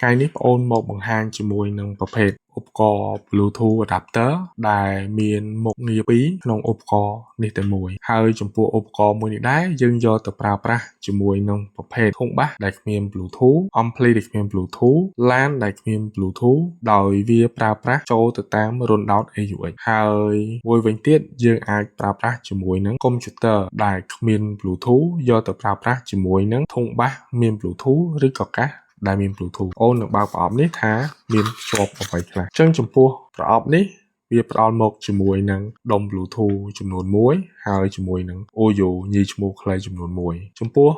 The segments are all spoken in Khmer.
ថ្ងៃនេះបងអូនមកបង្ហាញជាមួយនឹងប្រភេទឧបករណ៍ Bluetooth adapter ដែលមានមុខងារពីរក្នុងឧបករណ៍នេះតែមួយហើយចំពោះឧបករណ៍មួយនេះដែរយើងយកទៅប្រើប្រាស់ជាមួយនឹងប្រភេទធុងបាសដែលគ្មាន Bluetooth ampli ដែលគ្មាន Bluetooth LAN ដែលគ្មាន Bluetooth ដោយវាប្រើប្រាស់ចូលទៅតាម rundown AUX ហើយមួយវិញទៀតយើងអាចប្រើប្រាស់ជាមួយនឹង computer ដែលគ្មាន Bluetooth យកទៅប្រើប្រាស់ជាមួយនឹងធុងបាសមាន Bluetooth ឬក៏កាសដែលមាន Bluetooth អូននឹងបើកប្រអប់នេះថាមានភ្ជាប់អ្វីខ្លះអញ្ចឹងចំពោះប្រអប់នេះវាផ្ដល់មកជាមួយនឹងដុំ Bluetooth ចំនួន1ហើយជាមួយនឹង audio ញីឈ្មោះខ្លីចំនួន1ចំពោះ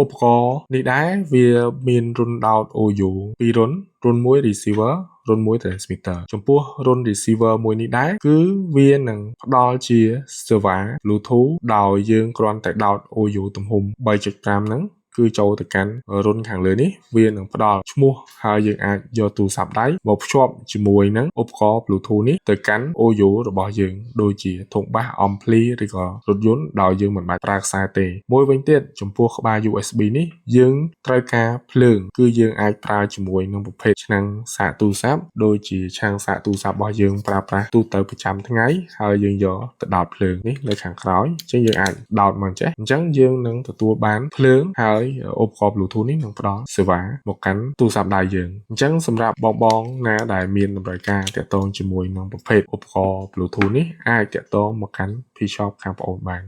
ឧបករណ៍នេះដែរវាមានរុនដោត audio 2រុនរុន1 receiver រុន1 transmitter ចំពោះរុន receiver មួយនេះដែរគឺវានឹងផ្ដល់ជា server Bluetooth ដោយយើងគ្រាន់តែដោត audio ទំហំ 3.5 ហ្នឹងគឺចូលទៅកាន់រុនខាងលើនេះវានឹងផ្ដល់ឈ្មោះហើយយើងអាចយកទូរស័ព្ទដៃមកភ្ជាប់ជាមួយនឹងឧបករណ៍ Bluetooth នេះទៅកាន់ audio របស់យើងដូចជាធុងបាស ampli ឬក៏រថយន្តដោយយើងមិនបាច់ប្រើខ្សែទេមួយវិញទៀតចំពោះក្បាល USB នេះយើងត្រូវការភ្លើងគឺយើងអាចប្រើជាមួយនឹងប្រភេទឆ្នាំងសាកទូរស័ព្ទដូចជាឆ្នាំងសាកទូរស័ព្ទរបស់យើងប្រើប្រាស់ទូទៅប្រចាំថ្ងៃហើយយើងយកទៅដោតភ្លើងនេះនៅខាងក្រោយអញ្ចឹងយើងអាចដោតមកចេះអញ្ចឹងយើងនឹងទទួលបានភ្លើងហើយឧបករណ៍ Bluetooth នេះនឹងផ្ដល់សេវាមកកាន់ទូរស័ព្ទដៃយើងអញ្ចឹងសម្រាប់បងណាដែលមានតម្រូវការទាក់ទងជាមួយនឹងប្រភេទឧបករណ៍ Bluetooth នេះអាចទាក់ទងមកកាន់ P-Shop ខាងប្អូនបាន